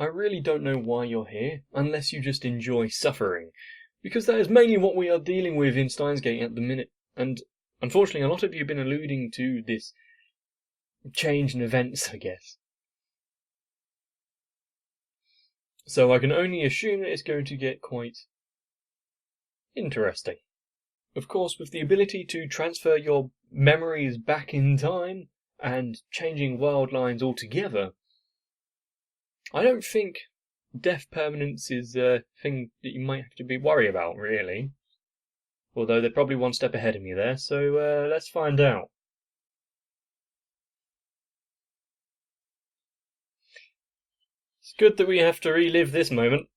I really don't know why you're here, unless you just enjoy suffering, because that is mainly what we are dealing with in Steins Gate at the minute, and unfortunately a lot of you have been alluding to this change in events, I guess. So I can only assume that it's going to get quite interesting. Of course, with the ability to transfer your memories back in time and changing world lines altogether, I don't think death permanence is a thing that you might have to be worried about, really. Although they're probably one step ahead of me there, so let's find out. It's good that we have to relive this moment.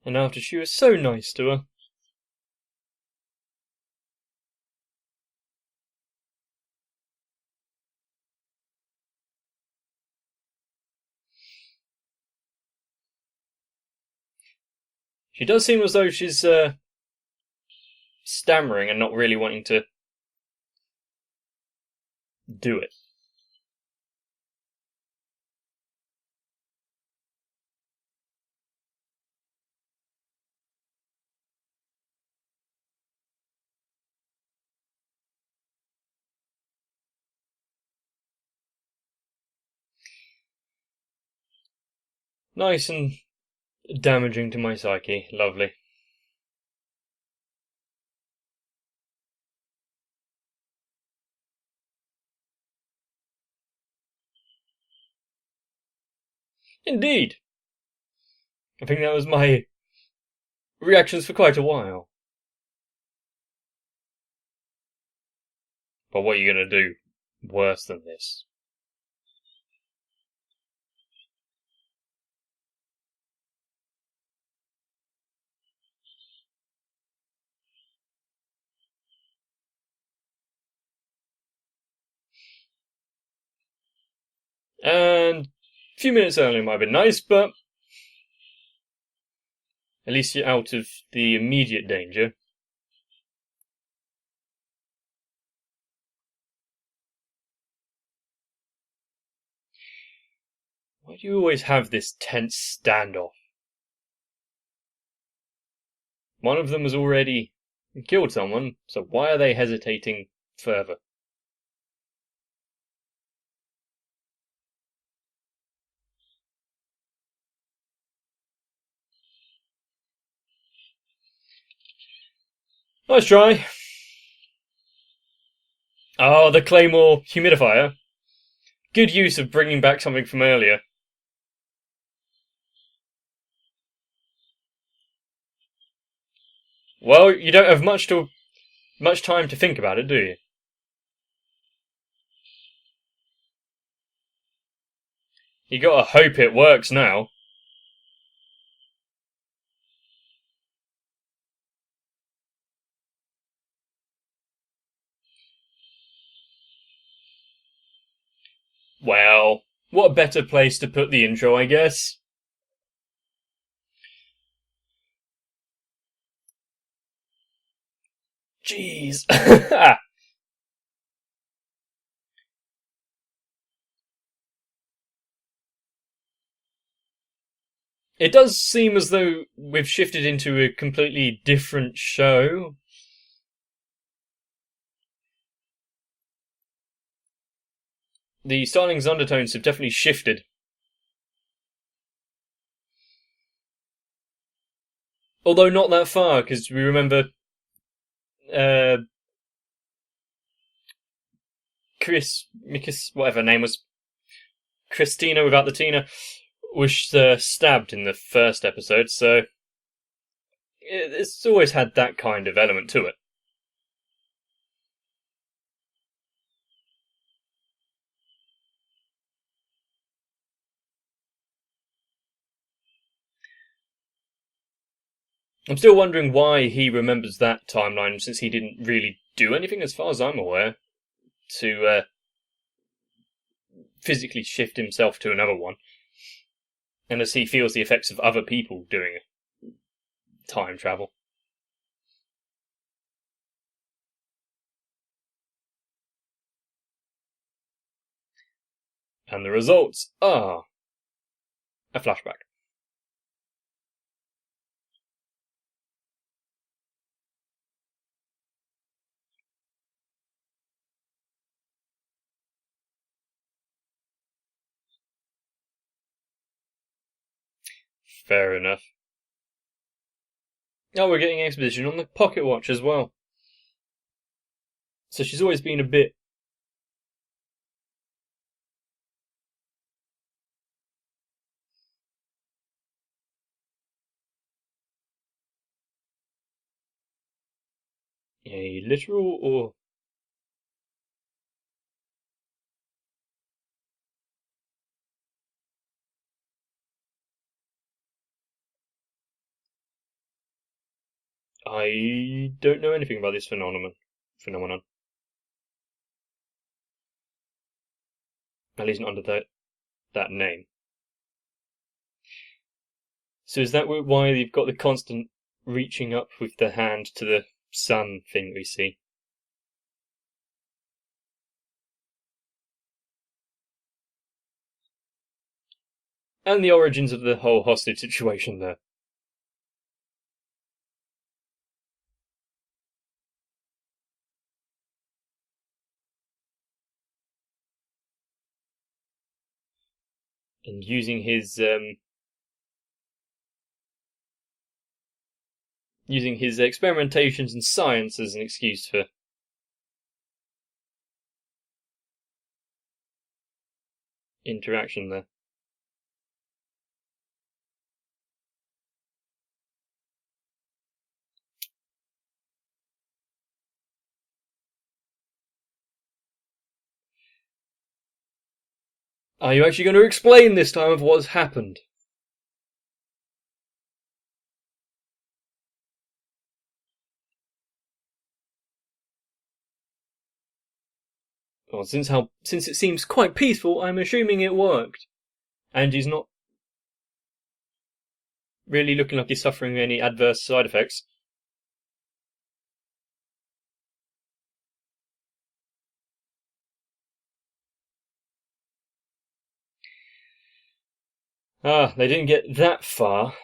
And after she was so nice to her. She does seem as though she's stammering and not really wanting to do it. Nice and damaging to my psyche. Lovely. Indeed. I think that was my reactions for quite a while. But what are you going to do worse than this? And a few minutes earlier might have been nice, but at least you're out of the immediate danger. Why do you always have this tense standoff? One of them has already killed someone, so why are they hesitating further? Nice try. Oh, the Claymore humidifier. Good use of bringing back something from earlier. Well, you don't have much time to think about it, do you? You gotta hope it works now. Well, what a better place to put the intro, I guess. Jeez. It does seem as though we've shifted into a completely different show. The Starling's undertones have definitely shifted. Although not that far, because we remember whatever her name was, Christina without the Tina, was stabbed in the first episode, so it's always had that kind of element to it. I'm still wondering why he remembers that timeline, since he didn't really do anything, as far as I'm aware, to physically shift himself to another one. and as he feels the effects of other people doing time travel. And the results are a flashback. Fair enough. Oh, we're getting exposition on the pocket watch as well. So she's always been a bit... literal or... I don't know anything about this phenomenon. At least not under that name. So is that why you've got the constant reaching up with the hand to the sun thing we see? And the origins of the whole hostage situation there. And using his experimentations in science as an excuse for interaction there. Are you actually going to explain this time of what's happened? Well, since it seems quite peaceful, I'm assuming it worked. And he's not really looking like he's suffering any adverse side effects. Ah, they didn't get that far.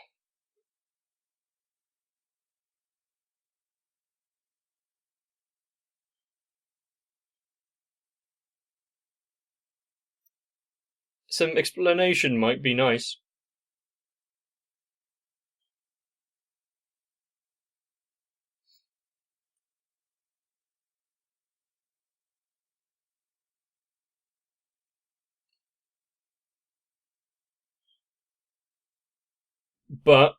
Some explanation might be nice. But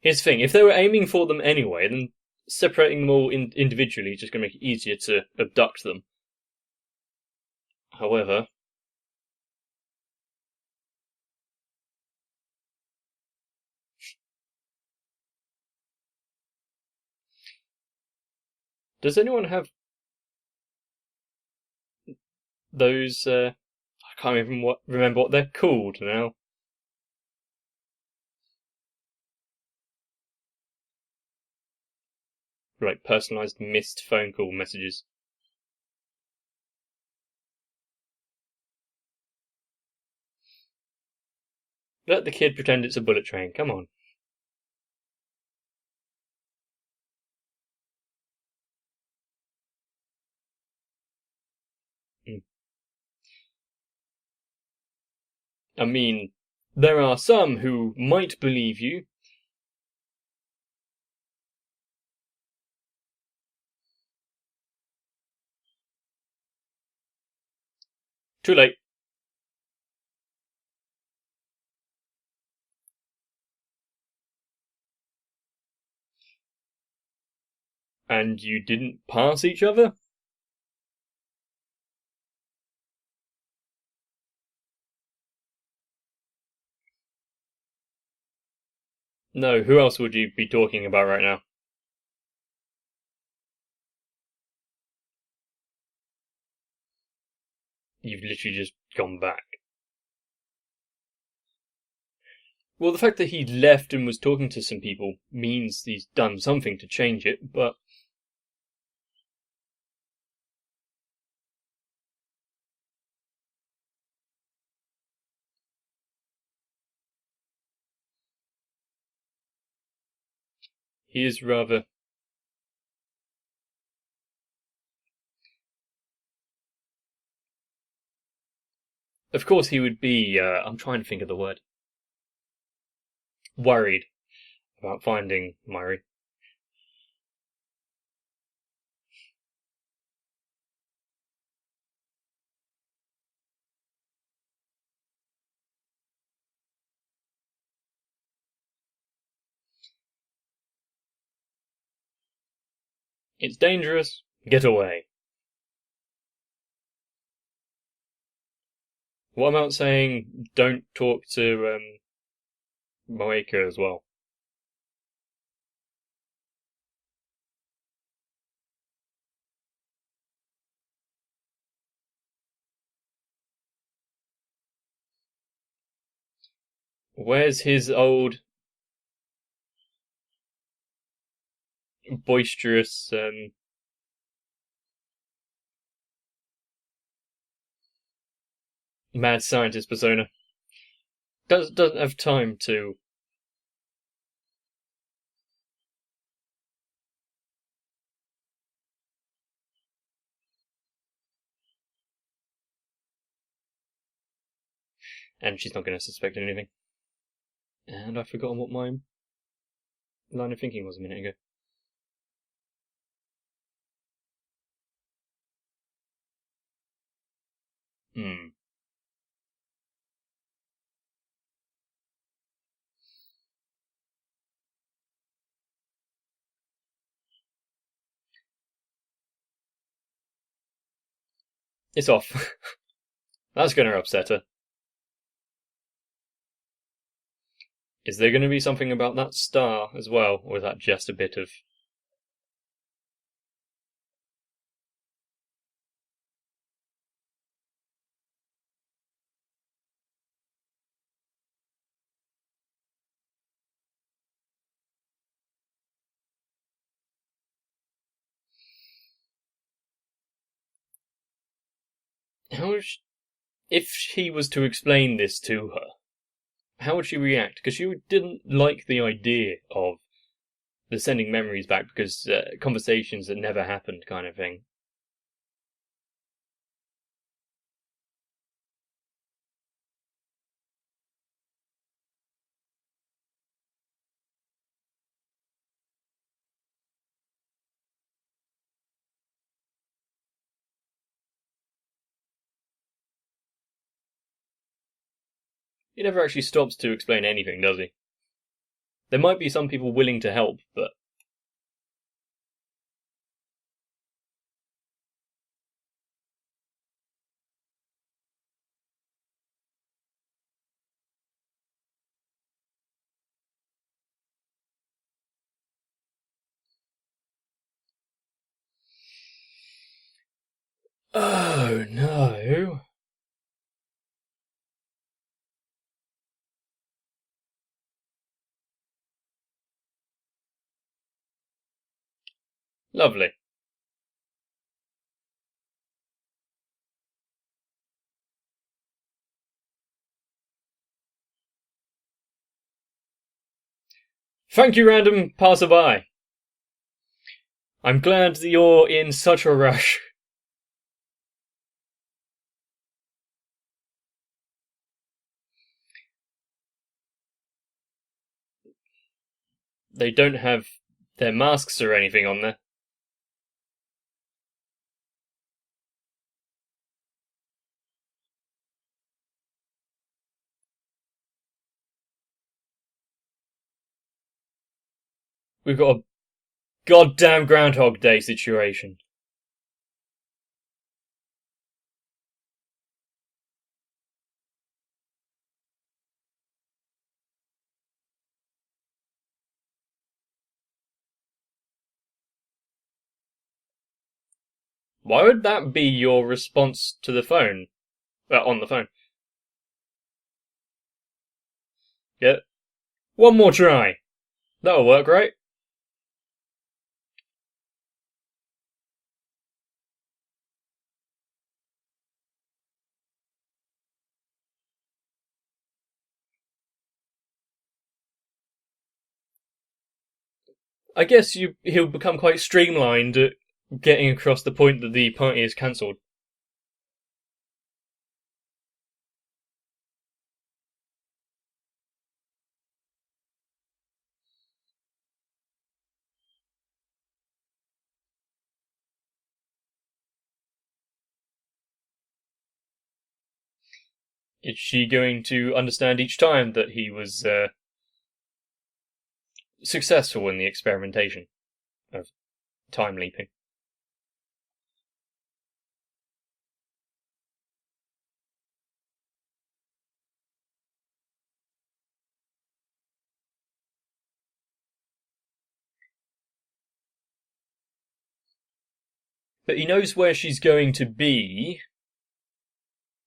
here's the thing: if they were aiming for them anyway, then separating them all individually is just going to make it easier to abduct them. However, does anyone have those? I can't even remember what they're called now. Like personalized missed phone call messages. Let the kid pretend it's a bullet train. Come on. I mean, there are some who might believe you. Too late. And you didn't pass each other? No, who else would you be talking about right now? You've literally just gone back. Well, the fact that he left and was talking to some people means he's done something to change it, but he is rather... Of course he would be, I'm trying to think of the word, worried about finding Myri. It's dangerous, get away. What about saying don't talk to Moeka as well? Where's his old boisterous mad scientist persona? Doesn't have time to... And she's not going to suspect anything. And I've forgotten what my line of thinking was a minute ago. It's off. That's going to upset her. Is there going to be something about that star as well, or is that just a bit of... If he was to explain this to her, how would she react? Because she didn't like the idea of the sending memories back because conversations that never happened kind of thing. He never actually stops to explain anything, does he? There might be some people willing to help, but... Oh, no. Lovely. Thank you, random passerby. I'm glad that you're in such a rush. They don't have their masks or anything on there. We've got a goddamn Groundhog Day situation. Why would that be your response to the phone? On the phone. Yeah. One more try. That'll work, right? I guess he'll become quite streamlined at getting across the point that the party is cancelled. Is she going to understand each time that he was successful in the experimentation of time leaping? But he knows where she's going to be,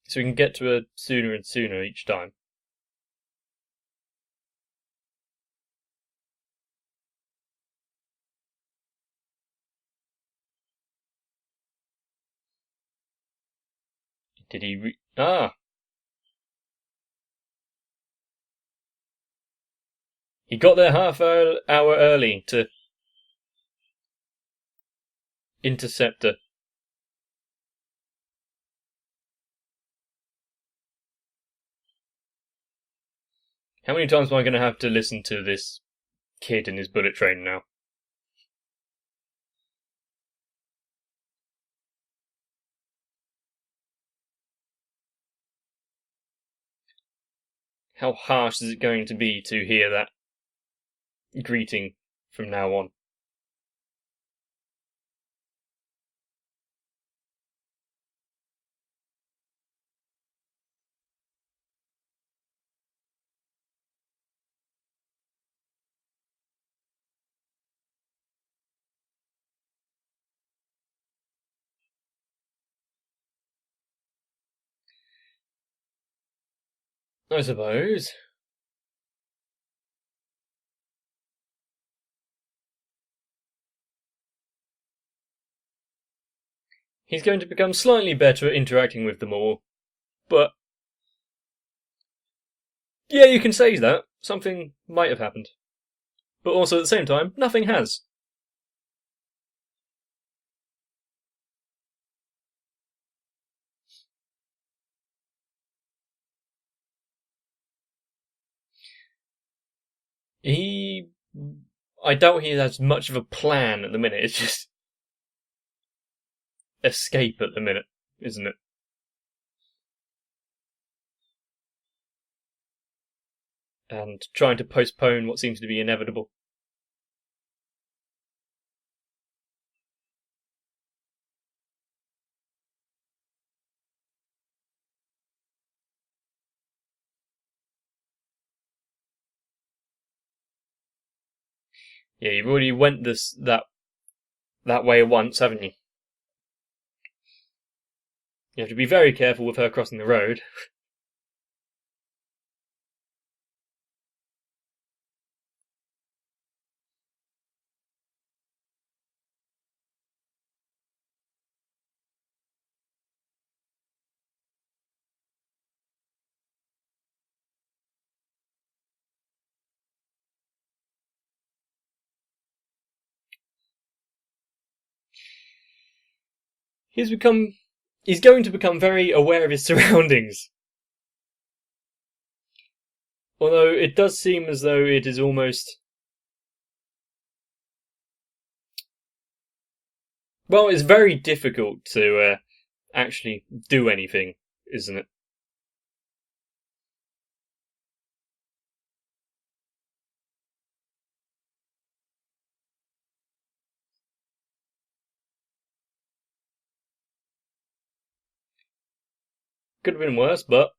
so we can get to her sooner and sooner each time. Did he he got there half hour early to intercept her. How many times am I going to have to listen to this kid in his bullet train now? How harsh is it going to be to hear that greeting from now on? I suppose. He's going to become slightly better at interacting with them all, but yeah, you can say that. Something might have happened. But also at the same time, nothing has. He. I doubt he has much of a plan at the minute. It's just escape at the minute, isn't it? And trying to postpone what seems to be inevitable. Yeah, you've already went that way once, haven't you? You have to be very careful with her crossing the road. He's going to become very aware of his surroundings. Although it does seem as though it is almost. Well, it's very difficult to actually do anything, isn't it? Could have been worse, but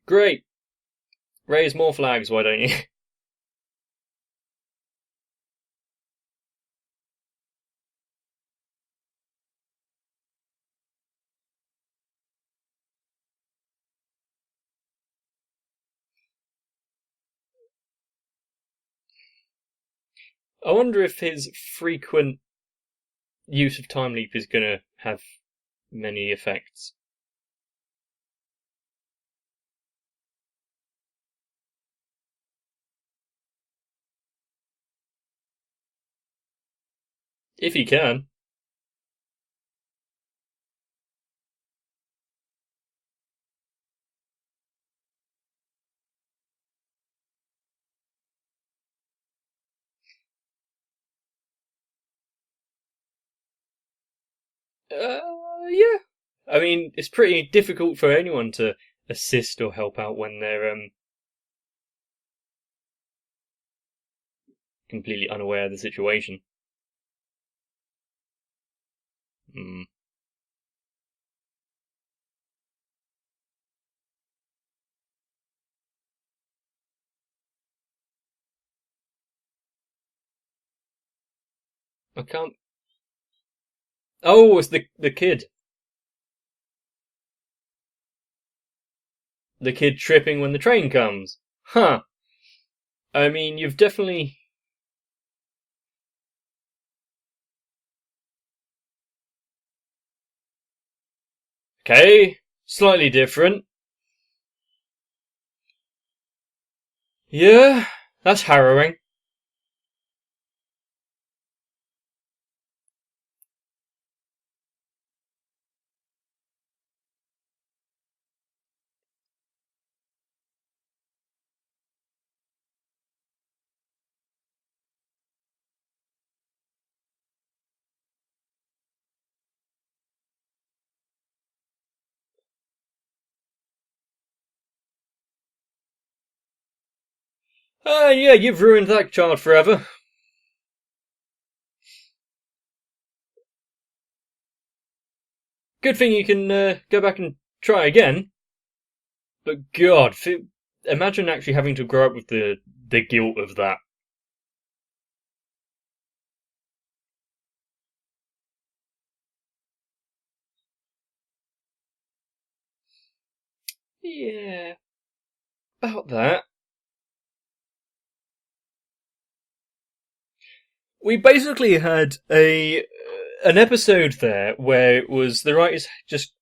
Great! Raise more flags, why don't you? I wonder if his frequent use of time leap is going to have many effects. If he can. Yeah. I mean, it's pretty difficult for anyone to assist or help out when they're completely unaware of the situation. Hmm. I can't. Oh, it's the kid. The kid tripping when the train comes. Huh. I mean, you've definitely. Okay, slightly different. Yeah, that's harrowing. Yeah, you've ruined that child forever. Good thing you can go back and try again. But God, imagine actually having to grow up with the guilt of that. Yeah, about that. We basically had an episode there where it was the writers just,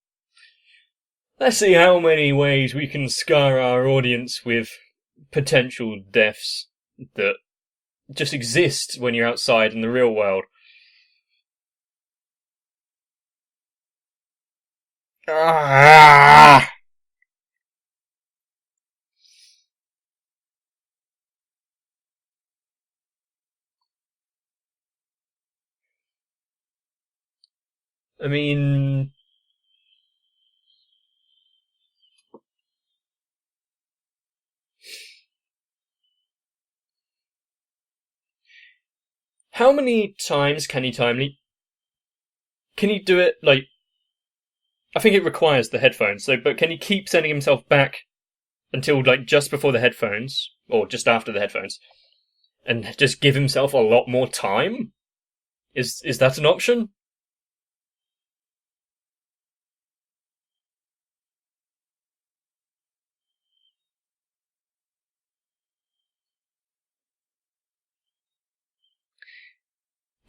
let's see how many ways we can scar our audience with potential deaths that just exist when you're outside in the real world. Ah! I mean, how many times can he time leap? Can he do it like? I think it requires the headphones. So, but can he keep sending himself back until like just before the headphones or just after the headphones, and just give himself a lot more time? Is that an option?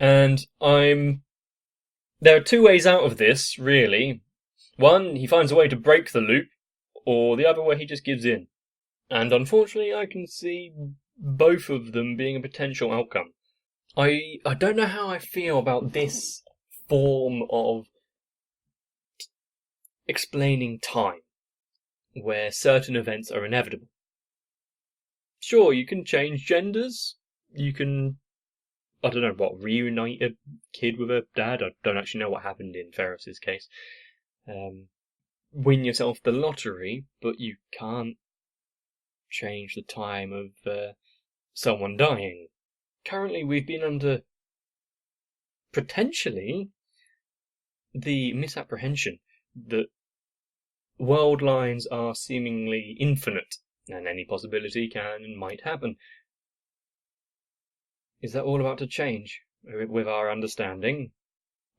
And there are two ways out of this, really. One, he finds a way to break the loop, or the other way he just gives in. And unfortunately, I can see both of them being a potential outcome. I don't know how I feel about this form of explaining time, where certain events are inevitable. Sure, you can change genders. You can, I don't know what, reunite a kid with a dad. I don't actually know what happened in Ferris's case. Win yourself the lottery, but you can't change the time of someone dying. Currently, we've been under potentially the misapprehension that world lines are seemingly infinite, and any possibility can and might happen. Is that all about to change with our understanding?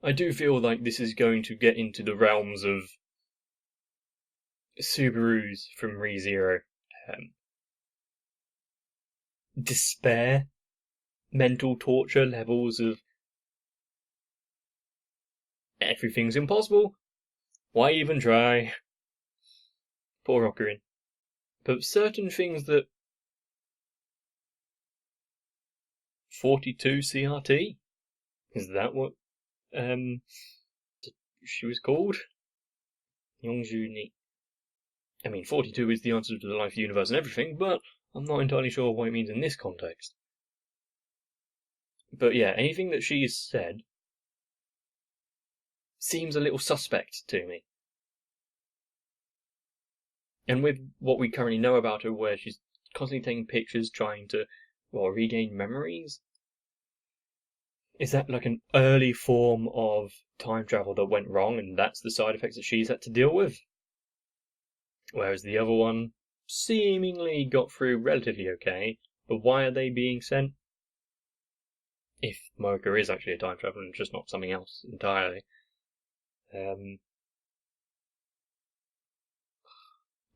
I do feel like this is going to get into the realms of Subarus from ReZero. Despair, mental torture levels of everything's impossible. Why even try? Poor Ocarina. But certain things that 42 CRT? Is that what she was called? Yongju Ni. I mean, 42 is the answer to the life, universe, and everything, but I'm not entirely sure what it means in this context. But yeah, anything that she's said seems a little suspect to me. And with what we currently know about her, where she's constantly taking pictures, trying to, regain memories, is that like an early form of time travel that went wrong, and that's the side effects that she's had to deal with? Whereas the other one seemingly got through relatively okay, but why are they being sent? If Mocha is actually a time traveler and just not something else entirely.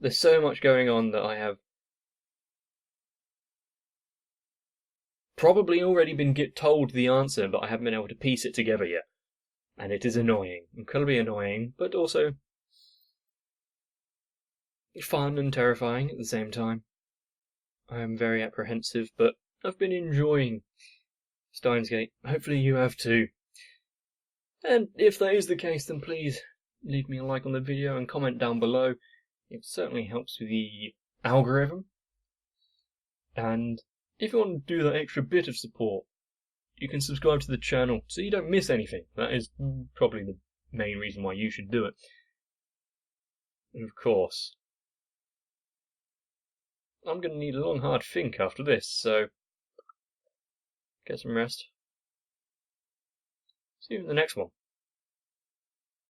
There's so much going on that I have probably already been told the answer, but I haven't been able to piece it together yet. And it is annoying. Incredibly annoying, but also fun and terrifying at the same time. I am very apprehensive, but I've been enjoying Steins Gate. Hopefully you have too. And if that is the case, then please leave me a like on the video and comment down below. It certainly helps with the algorithm. And if you want to do that extra bit of support, you can subscribe to the channel so you don't miss anything. That is probably the main reason why you should do it. And of course, I'm going to need a long hard think after this, so get some rest. See you in the next one.